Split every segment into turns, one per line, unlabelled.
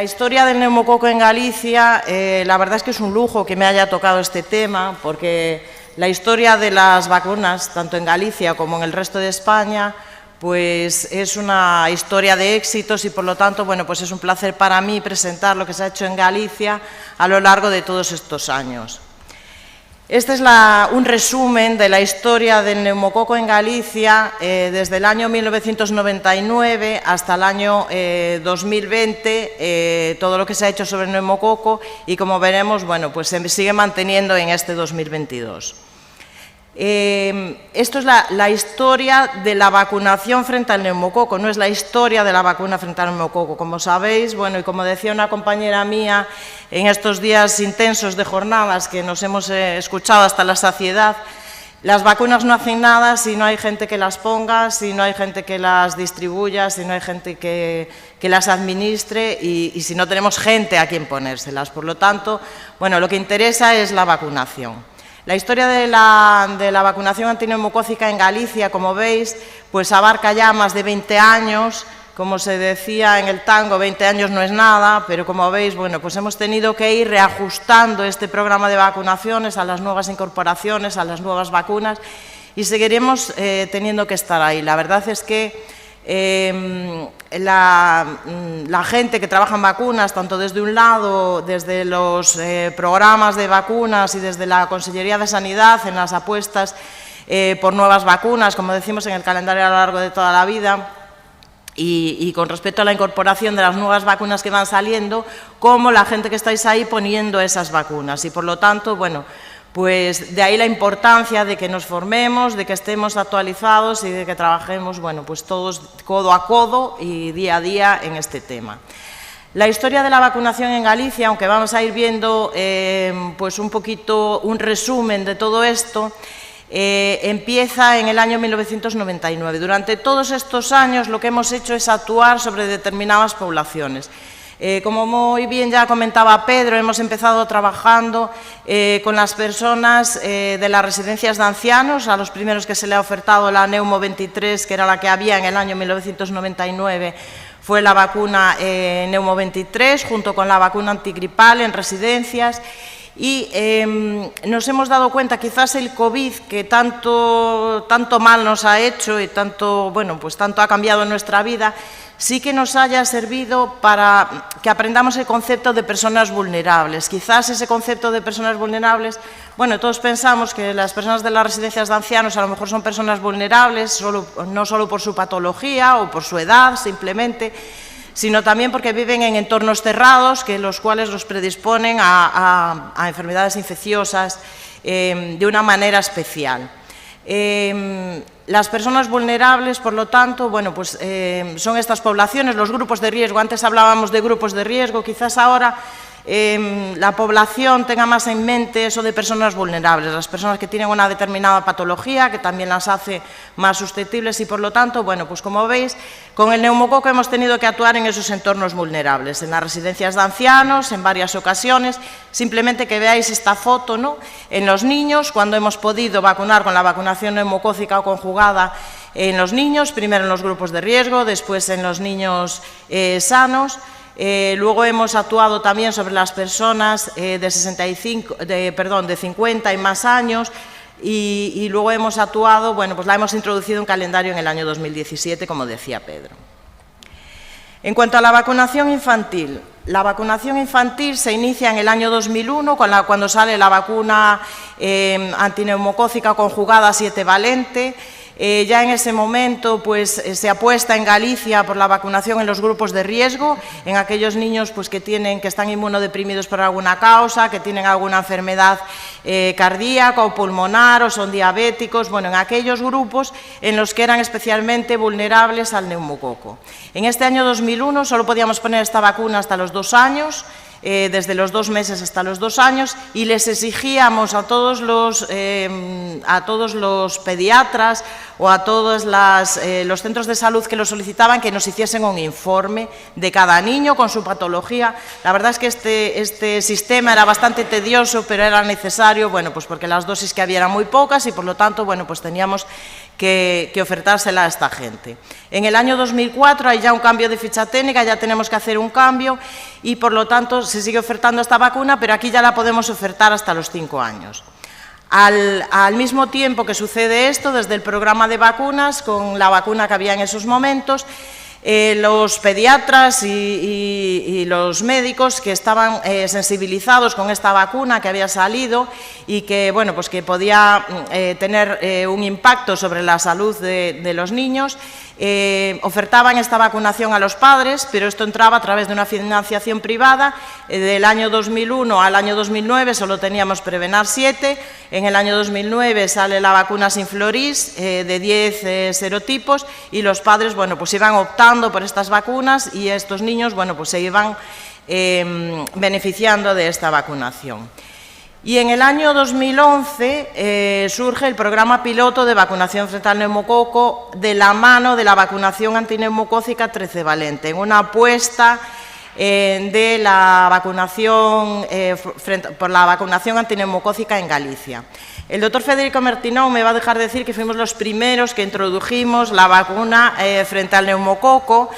La historia del neumococo en Galicia, la verdad es que es un lujo que me haya tocado este tema, porque la historia de las vacunas, tanto en Galicia como en el resto de España, pues es una historia de éxitos y por lo tanto, bueno, pues es un placer para mí presentar lo que se ha hecho en Galicia a lo largo de todos estos años. Este es un resumen de la historia del neumococo en Galicia desde el año 1999 hasta el año 2020, todo lo que se ha hecho sobre el neumococo y como veremos, bueno, pues se sigue manteniendo en este 2022. Esto es la historia de la vacunación frente al neumococo, no es la historia de la vacuna frente al neumococo. Como sabéis, bueno, y como decía una compañera mía en estos días intensos de jornadas que nos hemos escuchado hasta la saciedad, las vacunas no hacen nada si no hay gente que las ponga, si no hay gente que las distribuya, si no hay gente que las administre y si no tenemos gente a quien ponérselas. Por lo tanto, bueno, lo que interesa es la vacunación. La historia de la vacunación antineumocócica en Galicia, como veis, pues abarca ya más de 20 años. Como se decía en el tango, 20 años no es nada, pero como veis, bueno, pues hemos tenido que ir reajustando este programa de vacunaciones a las nuevas incorporaciones, a las nuevas vacunas y seguiremos teniendo que estar ahí. La verdad es que la gente que trabaja en vacunas, tanto desde un lado, desde los programas de vacunas y desde la Consellería de Sanidad, en las apuestas por nuevas vacunas, como decimos en el calendario a lo largo de toda la vida, y con respecto a la incorporación de las nuevas vacunas que van saliendo, como la gente que estáis ahí poniendo esas vacunas. Y por lo tanto, bueno, pues de ahí la importancia de que nos formemos, de que estemos actualizados y de que trabajemos, bueno, pues todos codo a codo y día a día en este tema. La historia de la vacunación en Galicia, aunque vamos a ir viendo pues un poquito un resumen de todo esto, empieza en el año 1999. Durante todos estos años lo que hemos hecho es actuar sobre determinadas poblaciones. Como muy bien ya comentaba Pedro, hemos empezado trabajando con las personas de las residencias de ancianos, a los primeros que se le ha ofertado la Neumo 23, que era la que había en el año 1999, fue la vacuna Neumo 23, junto con la vacuna antigripal en residencias. Y nos hemos dado cuenta, quizás el COVID, que tanto mal nos ha hecho y tanto ha cambiado en nuestra vida, sí que nos haya servido para que aprendamos el concepto de personas vulnerables. Quizás ese concepto de personas vulnerables, bueno, todos pensamos que las personas de las residencias de ancianos a lo mejor son personas vulnerables, no solo por su patología o por su edad, simplemente, sino también porque viven en entornos cerrados, los cuales los predisponen a enfermedades infecciosas de una manera especial. Las personas vulnerables, por lo tanto, bueno, pues son estas poblaciones, los grupos de riesgo. Antes hablábamos de grupos de riesgo, quizás ahora la población tenga más en mente eso de personas vulnerables, las personas que tienen una determinada patología, que también las hace más susceptibles y, por lo tanto, bueno, pues como veis, con el neumococo hemos tenido que actuar en esos entornos vulnerables, en las residencias de ancianos, en varias ocasiones. Simplemente que veáis esta foto, ¿no? En los niños, cuando hemos podido vacunar con la vacunación neumocócica o conjugada en los niños, primero en los grupos de riesgo, después en los niños sanos. Luego hemos actuado también sobre las personas de 50 y más años y luego hemos actuado, bueno, pues la hemos introducido en calendario en el año 2017, como decía Pedro. En cuanto a la vacunación infantil se inicia en el año 2001, cuando sale la vacuna antineumocócica conjugada 7-valente. Ya en ese momento pues, se apuesta en Galicia por la vacunación en los grupos de riesgo, en aquellos niños pues, que están inmunodeprimidos por alguna causa, que tienen alguna enfermedad cardíaca o pulmonar o son diabéticos, bueno, en aquellos grupos en los que eran especialmente vulnerables al neumococo. En este año 2001 solo podíamos poner esta vacuna hasta los 2 años, desde los 2 meses hasta los 2 años, y les exigíamos a todos los pediatras o a todos los centros de salud que lo solicitaban que nos hiciesen un informe de cada niño con su patología. La verdad es que este sistema era bastante tedioso, pero era necesario, bueno, pues porque las dosis que había eran muy pocas y por lo tanto, bueno, pues teníamos que ofertársela a esta gente. En el año 2004 hay ya un cambio de ficha técnica, ya tenemos que hacer un cambio y, por lo tanto, se sigue ofertando esta vacuna, pero aquí ya la podemos ofertar hasta los 5 años. Al mismo tiempo que sucede esto, desde el programa de vacunas, con la vacuna que había en esos momentos, los pediatras y los médicos que estaban sensibilizados con esta vacuna que había salido y que, bueno, pues que podía tener un impacto sobre la salud de los niños, ofertaban esta vacunación a los padres, pero esto entraba a través de una financiación privada. Del año 2001 al año 2009 solo teníamos Prevenar 7, en el año 2009 sale la vacuna Synflorix de 10 serotipos y los padres, bueno, pues iban optando por estas vacunas y estos niños, bueno, pues se iban beneficiando de esta vacunación. Y en el año 2011 surge el programa piloto de vacunación frente al neumococo de la mano de la vacunación antineumocócica 13-valente, en una apuesta de la vacunación por la vacunación antineumocócica en Galicia. El doctor Federico Martinón me va a dejar decir que fuimos los primeros que introdujimos la vacuna frente al neumococo,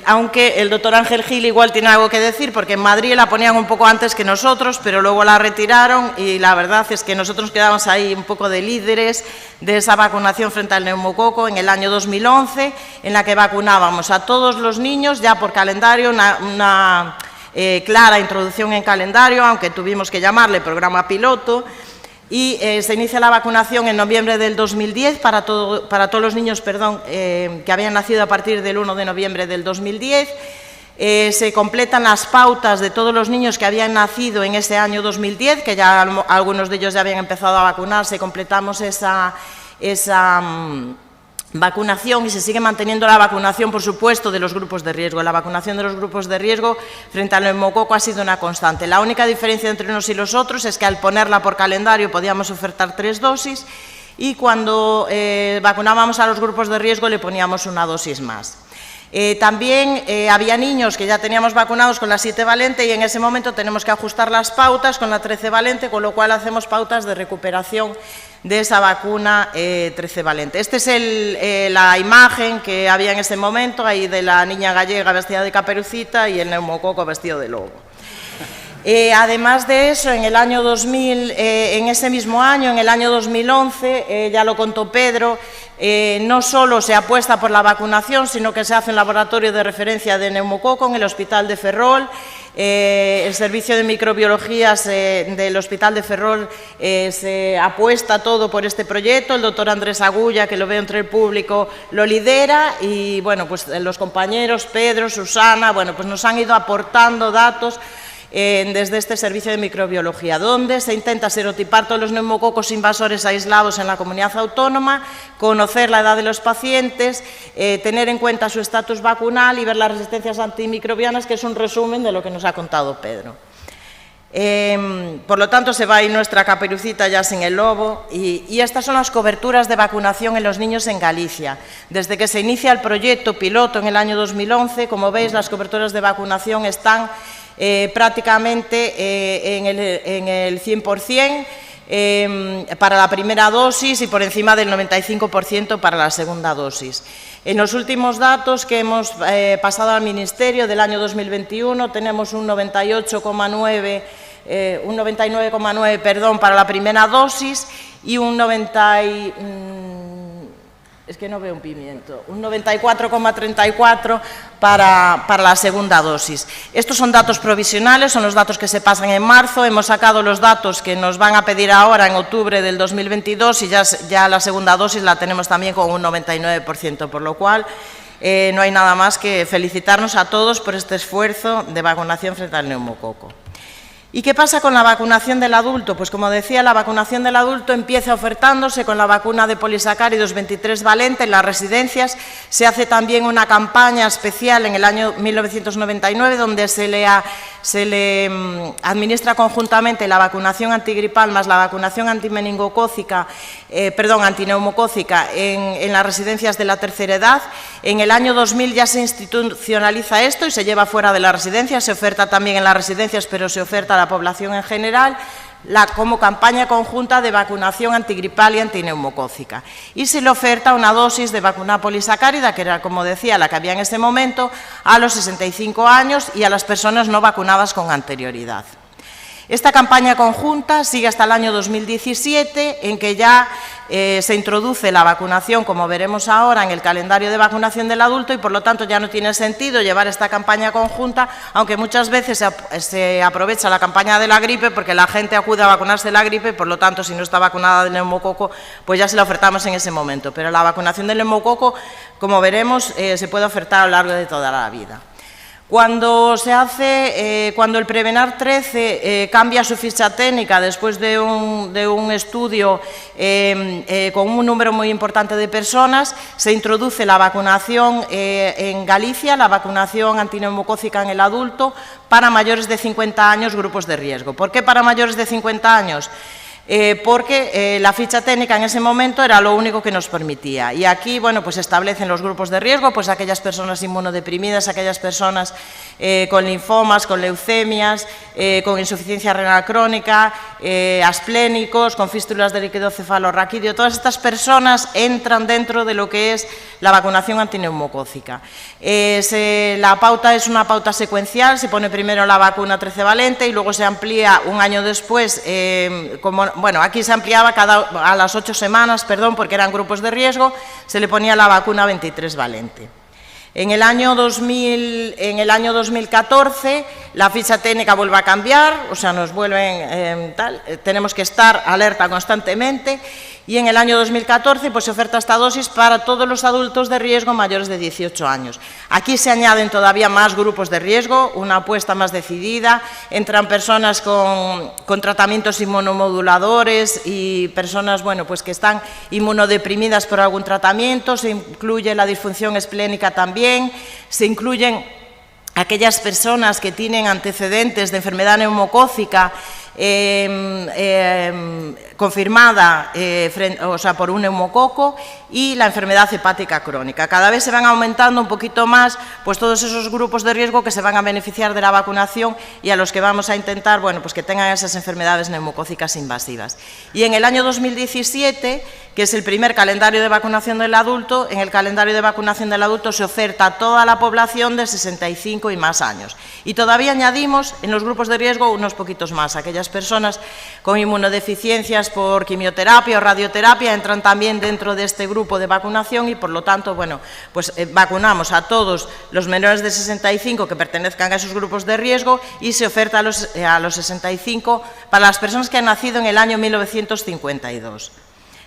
aunque el doctor Ángel Gil igual tiene algo que decir, porque en Madrid la ponían un poco antes que nosotros, pero luego la retiraron y la verdad es que nosotros quedamos ahí un poco de líderes de esa vacunación frente al neumococo en el año 2011, en la que vacunábamos a todos los niños ya por calendario, una clara introducción en calendario, aunque tuvimos que llamarle programa piloto. Y se inicia la vacunación en noviembre del 2010 para todos los niños que habían nacido a partir del 1 de noviembre del 2010. Se completan las pautas de todos los niños que habían nacido en ese año 2010, que ya algunos de ellos ya habían empezado a vacunarse, completamos esa vacunación y se sigue manteniendo la vacunación, por supuesto, de los grupos de riesgo. La vacunación de los grupos de riesgo frente al neumococo ha sido una constante. La única diferencia entre unos y los otros es que al ponerla por calendario podíamos ofertar 3 dosis y cuando vacunábamos a los grupos de riesgo le poníamos una dosis más. También había niños que ya teníamos vacunados con la 7-valente y en ese momento tenemos que ajustar las pautas con la 13-valente, con lo cual hacemos pautas de recuperación de esa vacuna 13-valente. Esta es la imagen que había en ese momento, ahí de la niña gallega vestida de caperucita y el neumococo vestido de lobo. Además de eso, en el año 2000, en ese mismo año, en el año 2011, ya lo contó Pedro, no solo se apuesta por la vacunación, sino que se hace un laboratorio de referencia de neumococo en el Hospital de Ferrol. El servicio de microbiología del Hospital de Ferrol se apuesta todo por este proyecto. El doctor Andrés Agulla, que lo veo entre el público, lo lidera y bueno, pues los compañeros Pedro, Susana, bueno, pues nos han ido aportando datos desde este servicio de microbiología, donde se intenta serotipar todos los neumococos invasores aislados en la comunidad autónoma, conocer la edad de los pacientes, tener en cuenta su estatus vacunal y ver las resistencias antimicrobianas, que es un resumen de lo que nos ha contado Pedro. Por lo tanto, se va ahí nuestra caperucita ya sin el lobo y estas son las coberturas de vacunación en los niños en Galicia. Desde que se inicia el proyecto piloto en el año 2011, como veis, las coberturas de vacunación están prácticamente en el 100% para la primera dosis y por encima del 95% para la segunda dosis. En los últimos datos que hemos pasado al Ministerio del año 2021 tenemos un 99,9 para la primera dosis y un 94,34 para la segunda dosis. Estos son datos provisionales, son los datos que se pasan en marzo. Hemos sacado los datos que nos van a pedir ahora en octubre del 2022 y ya la segunda dosis la tenemos también con un 99%, por lo cual no hay nada más que felicitarnos a todos por este esfuerzo de vacunación frente al neumococo. ¿Y qué pasa con la vacunación del adulto? Pues como decía, la vacunación del adulto empieza ofertándose con la vacuna de polisacáridos 23-valente en las residencias. Se hace también una campaña especial en el año 1999 donde se le administra conjuntamente la vacunación antigripal más la vacunación antineumocócica en las residencias de la tercera edad. En el año 2000 ya se institucionaliza esto y se lleva fuera de las residencias, se oferta también en las residencias, pero se oferta a la población en general. como campaña conjunta de vacunación antigripal y antineumocócica. Y se le oferta una dosis de vacuna polisacárida, que era, como decía, la que había en ese momento, a los 65 años y a las personas no vacunadas con anterioridad. Esta campaña conjunta sigue hasta el año 2017, en que ya se introduce la vacunación, como veremos ahora, en el calendario de vacunación del adulto y, por lo tanto, ya no tiene sentido llevar esta campaña conjunta, aunque muchas veces se aprovecha la campaña de la gripe porque la gente acude a vacunarse de la gripe y, por lo tanto, si no está vacunada del neumococo, pues ya se la ofertamos en ese momento. Pero la vacunación del neumococo, como veremos, se puede ofertar a lo largo de toda la vida. Cuando el Prevenar 13 cambia su ficha técnica después de un estudio con un número muy importante de personas, se introduce la vacunación en Galicia, la vacunación antineumocócica en el adulto para mayores de 50 años, grupos de riesgo. ¿Por qué para mayores de 50 años? Porque la ficha técnica en ese momento era lo único que nos permitía. Y aquí, bueno, pues se establecen los grupos de riesgo, pues aquellas personas inmunodeprimidas, aquellas personas con linfomas, con leucemias, con insuficiencia renal crónica, asplénicos, con fístulas de líquido cefalorraquídeo. Todas estas personas entran dentro de lo que es la vacunación antineumocócica. La pauta es una pauta secuencial, se pone primero la vacuna 13 valente y luego se amplía un año después, aquí se ampliaba a las 8 semanas, porque eran grupos de riesgo, se le ponía la vacuna 23 valente. En el año 2014 la ficha técnica vuelve a cambiar, o sea, tenemos que estar alerta constantemente, y en el año 2014 pues, se oferta esta dosis para todos los adultos de riesgo mayores de 18 años. Aquí se añaden todavía más grupos de riesgo, una apuesta más decidida, entran personas con tratamientos inmunomoduladores y personas pues, que están inmunodeprimidas por algún tratamiento, se incluye la disfunción esplénica también, se incluyen aquellas personas que tienen antecedentes de enfermedad neumocócica confirmada por un neumococo y la enfermedad hepática crónica. Cada vez se van aumentando un poquito más pues, todos esos grupos de riesgo que se van a beneficiar de la vacunación y a los que vamos a intentar pues, que tengan esas enfermedades neumocócicas invasivas. Y en el año 2017, que es el primer calendario de vacunación del adulto, en el calendario de vacunación del adulto se oferta a toda la población de 65 y más años. Y todavía añadimos en los grupos de riesgo unos poquitos más. Aquellas personas con inmunodeficiencias por quimioterapia o radioterapia entran también dentro de este grupo de vacunación y, por lo tanto, vacunamos a todos los menores de 65 que pertenezcan a esos grupos de riesgo y se oferta a los 65 para las personas que han nacido en el año 1952.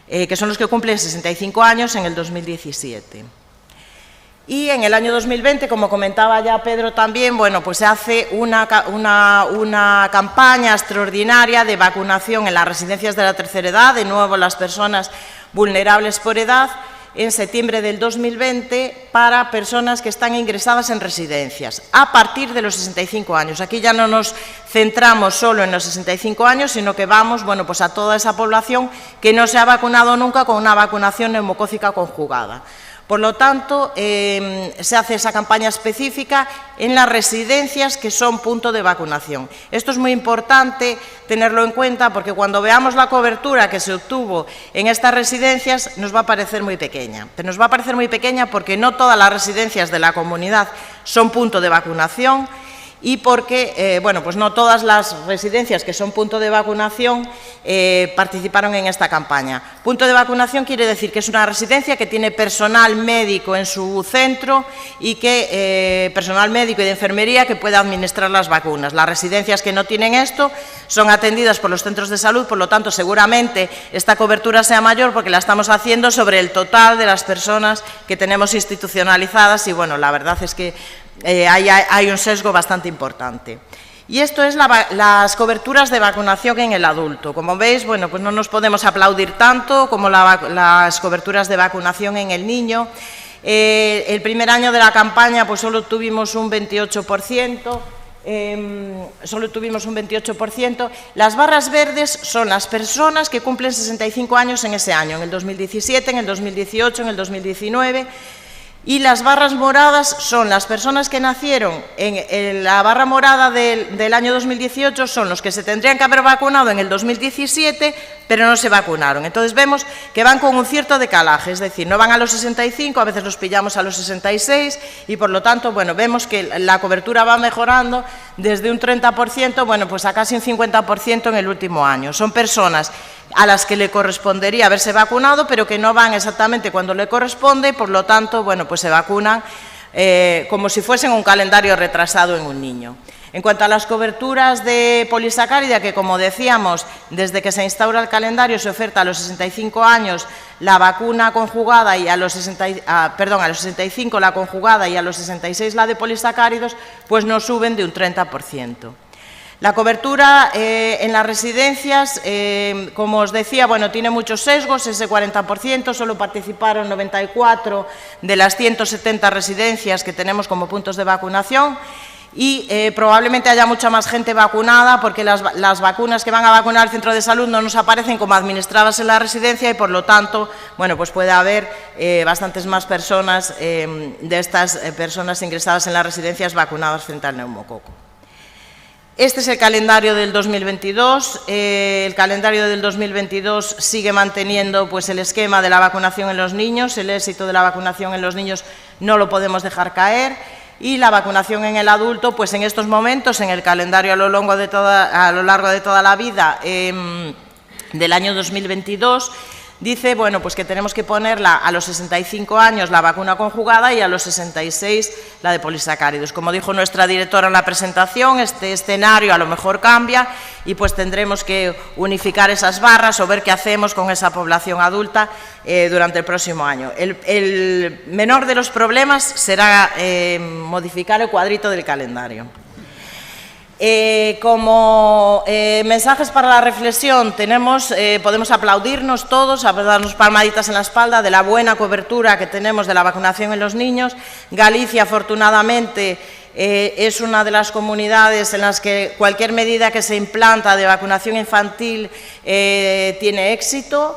Que son los que cumplen 65 años en el 2017. Y en el año 2020, como comentaba ya Pedro también, pues se hace una campaña extraordinaria de vacunación en las residencias de la tercera edad, de nuevo las personas vulnerables por edad, en septiembre del 2020 para personas que están ingresadas en residencias a partir de los 65 años. Aquí ya no nos centramos solo en los 65 años, sino que vamos pues a toda esa población que no se ha vacunado nunca con una vacunación neumocócica conjugada. Por lo tanto, se hace esa campaña específica en las residencias que son punto de vacunación. Esto es muy importante tenerlo en cuenta porque cuando veamos la cobertura que se obtuvo en estas residencias nos va a parecer muy pequeña. Pero nos va a parecer muy pequeña porque no todas las residencias de la comunidad son punto de vacunación y porque pues no todas las residencias que son punto de vacunación participaron en esta campaña. Punto de vacunación quiere decir que es una residencia que tiene personal médico en su centro y que personal médico y de enfermería que puede administrar las vacunas. Las residencias que no tienen esto son atendidas por los centros de salud, por lo tanto seguramente esta cobertura sea mayor porque la estamos haciendo sobre el total de las personas que tenemos institucionalizadas y la verdad es que hay un sesgo bastante importante. Y esto es las coberturas de vacunación en el adulto. Como veis, pues no nos podemos aplaudir tanto como las coberturas de vacunación en el niño. El primer año de la campaña pues solo tuvimos un 28%. Las barras verdes son las personas que cumplen 65 años en ese año, en el 2017, en el 2018, en el 2019. Y las barras moradas son las personas que nacieron en la barra morada del año 2018, son los que se tendrían que haber vacunado en el 2017, pero no se vacunaron. Entonces vemos que van con un cierto decalaje, es decir, no van a los 65, a veces los pillamos a los 66 y por lo tanto, bueno, vemos que la cobertura va mejorando desde un 30%, bueno, pues a casi un 50% en el último año. Son personas a las que le correspondería haberse vacunado, pero que no van exactamente cuando le corresponde, por lo tanto, bueno, pues se vacunan como si fuesen un calendario retrasado en un niño. En cuanto a las coberturas de polisacárida, que como decíamos, desde que se instaura el calendario se oferta a los 65 años la vacuna conjugada y a los 65 la conjugada y a los 66 la de polisacáridos, pues nos suben de un 30%. La cobertura en las residencias, como os decía, bueno, tiene muchos sesgos, ese 40%, solo participaron 94 de las 170 residencias que tenemos como puntos de vacunación y probablemente haya mucha más gente vacunada porque las vacunas que van a vacunar al centro de salud no nos aparecen como administradas en la residencia y por lo tanto, bueno, pues puede haber bastantes más personas de estas personas ingresadas en las residencias vacunadas frente al neumococo. Este es el calendario del 2022. El calendario del 2022 sigue manteniendo pues, el esquema de la vacunación en los niños. El éxito de la vacunación en los niños no lo podemos dejar caer. Y la vacunación en el adulto, pues en estos momentos, en el calendario a lo largo de toda la vida del año 2022, dice, bueno, pues que tenemos que ponerla a los 65 años la vacuna conjugada y a los 66 la de polisacáridos. Como dijo nuestra directora en la presentación, este escenario a lo mejor cambia y pues tendremos que unificar esas barras o ver qué hacemos con esa población adulta durante el próximo año. El menor de los problemas será modificar el cuadrito del calendario. Como mensajes para la reflexión podemos aplaudirnos todos, darnos palmaditas en la espalda de la buena cobertura que tenemos de la vacunación en los niños. Galicia, afortunadamente, es una de las comunidades en las que cualquier medida que se implanta de vacunación infantil tiene éxito.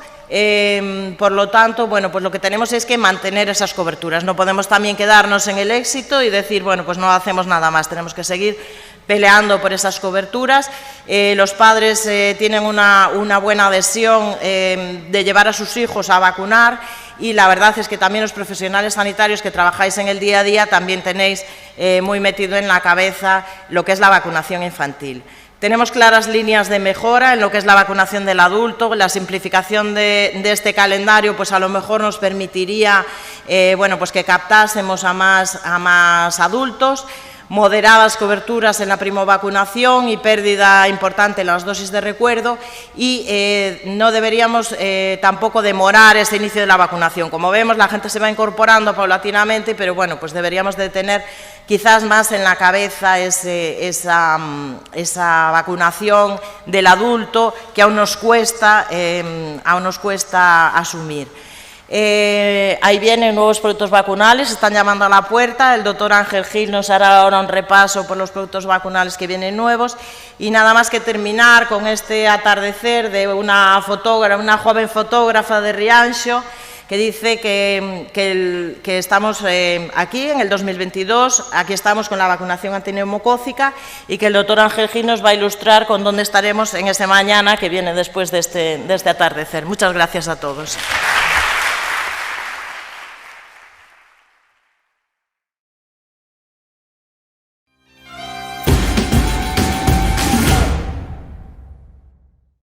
Por lo tanto, bueno, pues lo que tenemos es que mantener esas coberturas. No podemos también quedarnos en el éxito y decir, bueno, pues no hacemos nada más, tenemos que seguir peleando por esas coberturas. Los padres tienen una buena adhesión de llevar a sus hijos a vacunar y la verdad es que también los profesionales sanitarios que trabajáis en el día a día también tenéis muy metido en la cabeza lo que es la vacunación infantil. Tenemos claras líneas de mejora en lo que es la vacunación del adulto. La simplificación de este calendario pues a lo mejor nos permitiría bueno, pues que captásemos a más adultos. Moderadas coberturas en la primovacunación y pérdida importante en las dosis de recuerdo y no deberíamos tampoco demorar ese inicio de la vacunación. Como vemos, la gente se va incorporando paulatinamente, pero bueno, pues deberíamos de tener quizás más en la cabeza esa vacunación del adulto que aún nos cuesta asumir. Ahí vienen nuevos productos vacunales, están llamando a la puerta. El doctor Ángel Gil nos hará ahora un repaso por los productos vacunales que vienen nuevos y nada más que terminar con este atardecer de una joven fotógrafa de Rianxo que dice que estamos aquí en el 2022, aquí estamos con la vacunación antineumocócica y que el doctor Ángel Gil nos va a ilustrar con dónde estaremos en ese mañana que viene después de este atardecer. Muchas gracias a todos.